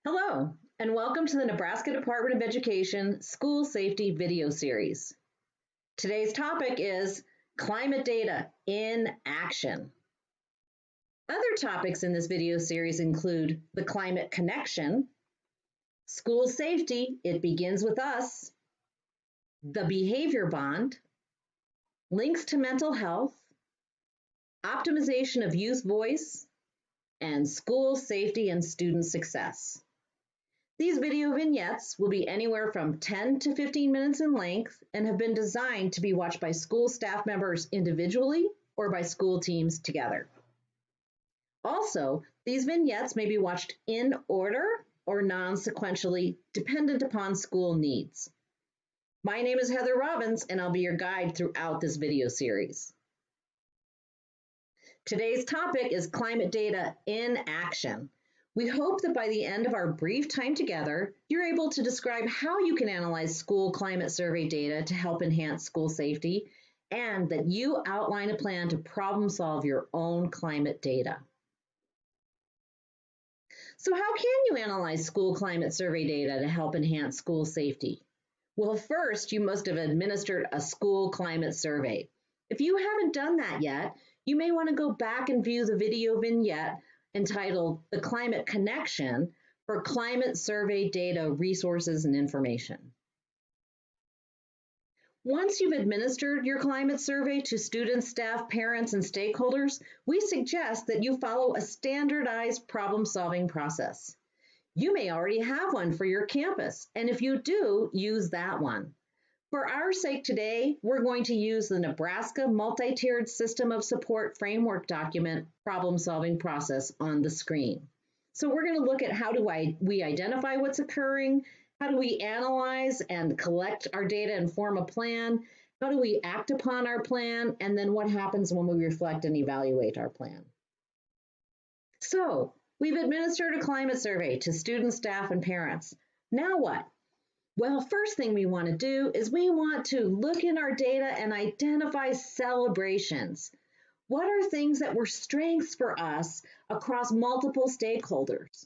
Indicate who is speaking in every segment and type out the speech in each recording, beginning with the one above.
Speaker 1: Hello, and welcome to the Nebraska Department of Education School Safety video series. Today's topic is climate data in action. Other topics in this video series include the climate connection, school safety, it begins with us, the behavior bond, links to mental health, optimization of youth voice, and school safety and student success. These video vignettes will be anywhere from 10 to 15 minutes in length and have been designed to be watched by school staff members individually or by school teams together. Also, these vignettes may be watched in order or non-sequentially, dependent upon school needs. My name is Heather Robbins, and I'll be your guide throughout this video series. Today's topic is climate data in action. We hope that by the end of our brief time together, you're able to describe how you can analyze school climate survey data to help enhance school safety, and that you outline a plan to problem solve your own climate data. So how can you analyze school climate survey data to help enhance school safety? Well, first, you must have administered a school climate survey. If you haven't done that yet, you may want to go back and view the video vignette entitled The Climate Connection for Climate Survey Data Resources and Information. Once you've administered your climate survey to students, staff, parents, and stakeholders, we suggest that you follow a standardized problem-solving process. You may already have one for your campus, and if you do, use that one. For our sake today, we're going to use the Nebraska Multi-Tiered System of Support Framework document problem-solving process on the screen. So we're going to look at how do we identify what's occurring, how do we analyze and collect our data and form a plan, how do we act upon our plan, and then what happens when we reflect and evaluate our plan. So we've administered a climate survey to students, staff, and parents. Now what? Well, first thing we want to do is we want to look in our data and identify celebrations. What are things that were strengths for us across multiple stakeholders?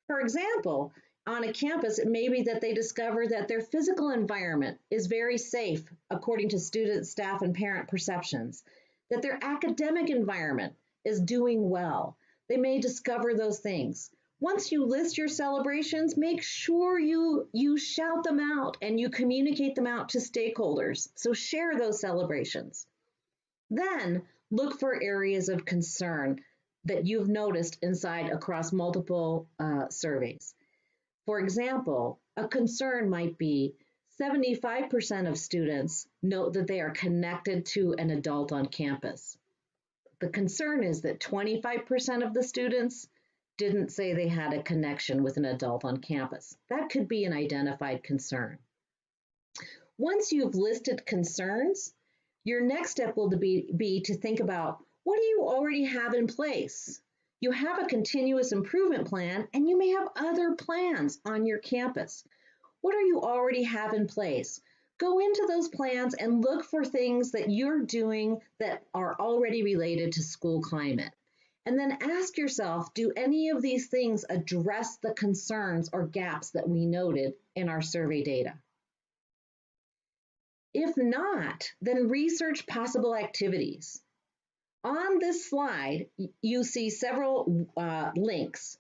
Speaker 1: For example, on a campus, it may be that they discover that their physical environment is very safe according to student, staff, and parent perceptions, that their academic environment is doing well. They may discover those things. Once you list your celebrations, make sure you shout them out and you communicate them out to stakeholders. So share those celebrations. Then look for areas of concern that you've noticed across multiple surveys. For example, a concern might be 75% of students note that they are connected to an adult on campus. The concern is that 25% of the students didn't say they had a connection with an adult on campus. That could be an identified concern. Once you've listed concerns, your next step will be to think about what do you already have in place? You have a continuous improvement plan, and you may have other plans on your campus. What do you already have in place? Go into those plans and look for things that you're doing that are already related to school climate. And then ask yourself, do any of these things address the concerns or gaps that we noted in our survey data? If not, then research possible activities. On this slide, you see several links.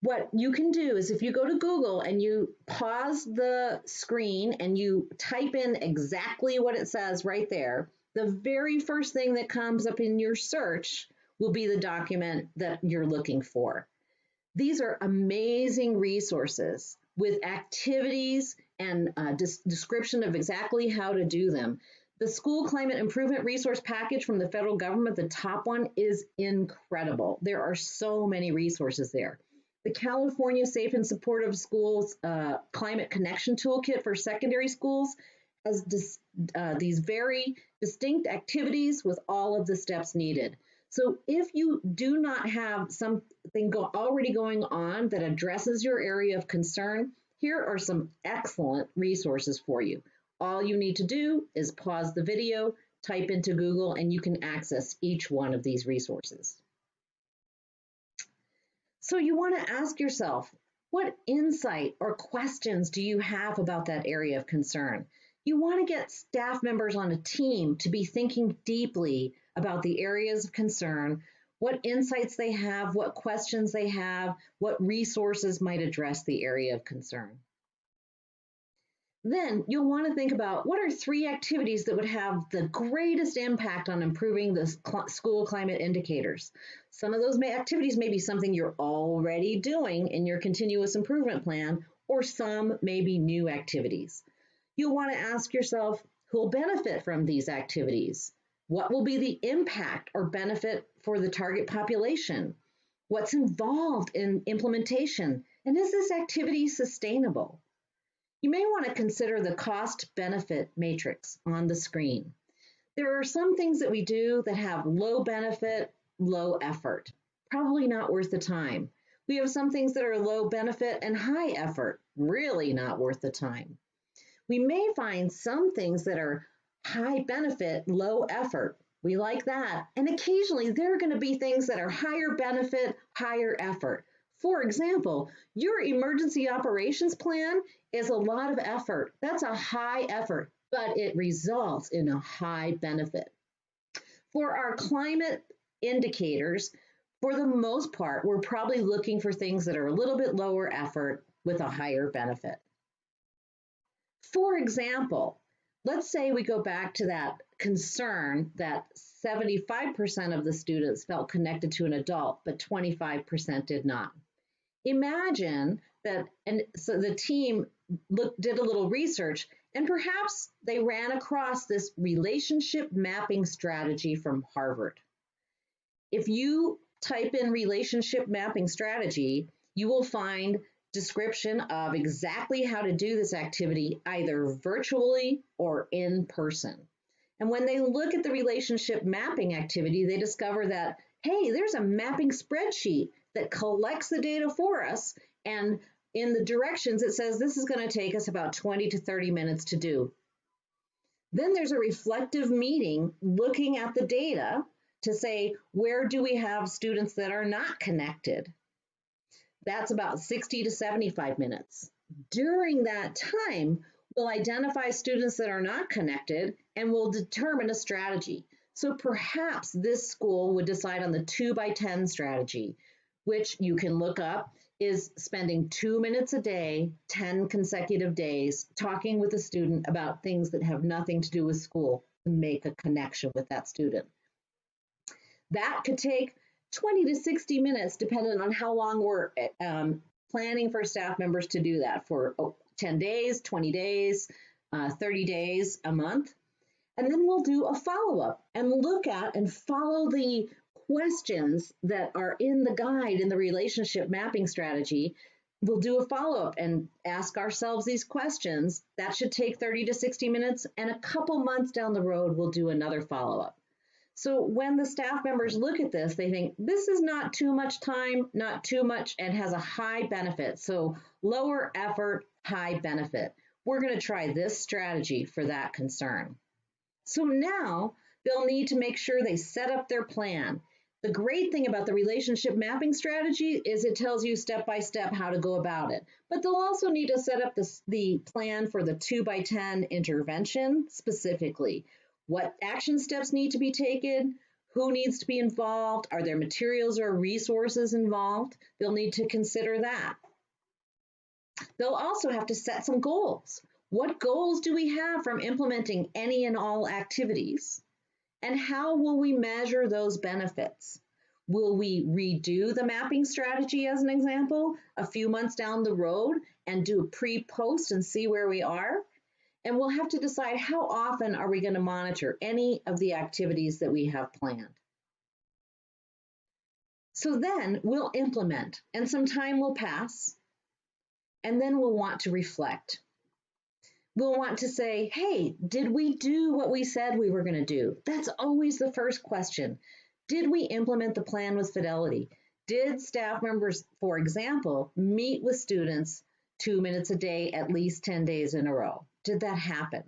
Speaker 1: What you can do is if you go to Google and you pause the screen and you type in exactly what it says right there, the very first thing that comes up in your search will be the document that you're looking for. These are amazing resources with activities and description of exactly how to do them. The School Climate Improvement Resource Package from the federal government, the top one, is incredible. There are so many resources there. The California Safe and Supportive Schools Climate Connection Toolkit for secondary schools has these very distinct activities with all of the steps needed. So if you do not have something already going on that addresses your area of concern, here are some excellent resources for you. All you need to do is pause the video, type into Google, and you can access each one of these resources. So you want to ask yourself, What insight or questions do you have about that area of concern? You want to get staff members on a team to be thinking deeply about the areas of concern, what insights they have, what questions they have, what resources might address the area of concern. Then you'll want to think about what are 3 activities that would have the greatest impact on improving the school climate indicators. Some of those activities may be something you're already doing in your continuous improvement plan, or some may be new activities. You'll want to ask yourself who will benefit from these activities. What will be the impact or benefit for the target population? What's involved in implementation? And is this activity sustainable? You may want to consider the cost-benefit matrix on the screen. There are some things that we do that have low benefit, low effort, probably not worth the time. We have some things that are low benefit and high effort, really not worth the time. We may find some things that are high benefit, low effort. We like that. And occasionally there are going to be things that are higher benefit, higher effort. For example, your emergency operations plan is a lot of effort. That's a high effort, but it results in a high benefit. For our climate indicators, for the most part, we're probably looking for things that are a little bit lower effort with a higher benefit. For example, let's say we go back to that concern that 75% of the students felt connected to an adult, but 25% did not. Imagine that, and so the team did a little research, and perhaps they ran across this relationship mapping strategy from Harvard. If you type in relationship mapping strategy, you will find description of exactly how to do this activity, either virtually or in person. And when they look at the relationship mapping activity, they discover that, hey, there's a mapping spreadsheet that collects the data for us. And in the directions, it says this is going to take us about 20 to 30 minutes to do. Then there's a reflective meeting looking at the data to say, where do we have students that are not connected? That's about 60 to 75 minutes. During that time, we'll identify students that are not connected and we'll determine a strategy. So perhaps this school would decide on the 2x10 strategy, which you can look up, is spending 2 minutes a day, 10 consecutive days, talking with a student about things that have nothing to do with school to make a connection with that student. That could take 20 to 60 minutes, depending on how long we're planning for staff members to do that for 10 days, 20 days, 30 days, a month. And then we'll do a follow-up and look at and follow the questions that are in the guide in the relationship mapping strategy. We'll do a follow-up and ask ourselves these questions. That should take 30 to 60 minutes, and a couple months down the road, we'll do another follow-up. So when the staff members look at this, they think this is not too much time, not too much, and has a high benefit. So lower effort, high benefit. We're going to try this strategy for that concern. So now they'll need to make sure they set up their plan. The great thing about the relationship mapping strategy is it tells you step by step how to go about it. But they'll also need to set up the plan for the 2x10 intervention specifically. What action steps need to be taken? Who needs to be involved? Are there materials or resources involved? They'll need to consider that. They'll also have to set some goals. What goals do we have from implementing any and all activities? And how will we measure those benefits? Will we redo the mapping strategy as an example a few months down the road and do a pre-post and see where we are? And we'll have to decide how often are we going to monitor any of the activities that we have planned. So then we'll implement, and some time will pass, and then we'll want to reflect. We'll want to say, hey, did we do what we said we were going to do? That's always the first question. Did we implement the plan with fidelity? Did staff members, for example, meet with students 2 minutes a day, at least 10 days in a row? Did that happen?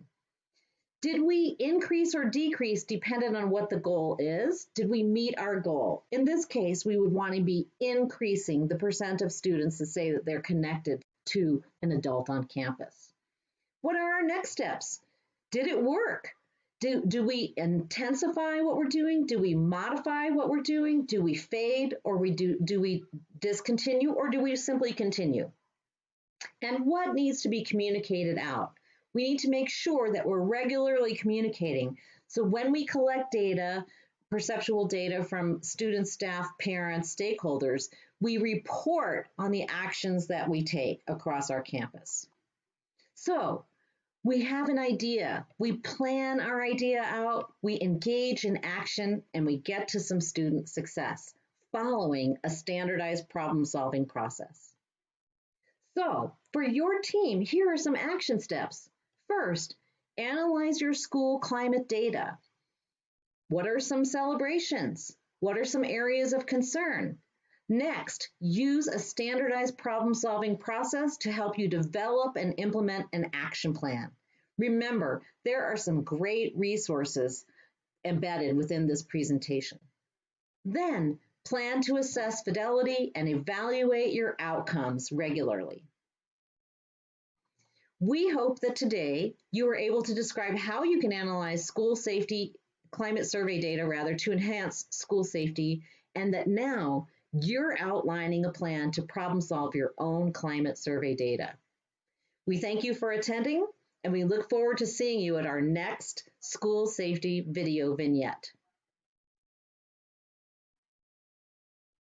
Speaker 1: Did we increase or decrease depending on what the goal is? Did we meet our goal? In this case, we would want to be increasing the percent of students that say that they're connected to an adult on campus. What are our next steps? Did it work? Do we intensify what we're doing? Do we modify what we're doing? Do we fade, or do we discontinue, or do we simply continue? And what needs to be communicated out? We need to make sure that we're regularly communicating. So when we collect data, perceptual data from students, staff, parents, stakeholders, we report on the actions that we take across our campus. So we have an idea, we plan our idea out, we engage in action, and we get to some student success following a standardized problem-solving process. So for your team, here are some action steps. First, analyze your school climate data. What are some celebrations? What are some areas of concern? Next, use a standardized problem-solving process to help you develop and implement an action plan. Remember, there are some great resources embedded within this presentation. Then, plan to assess fidelity and evaluate your outcomes regularly. We hope that today you were able to describe how you can analyze school safety climate survey data to enhance school safety, and that now you're outlining a plan to problem solve your own climate survey data. We thank you for attending, and we look forward to seeing you at our next school safety video vignette.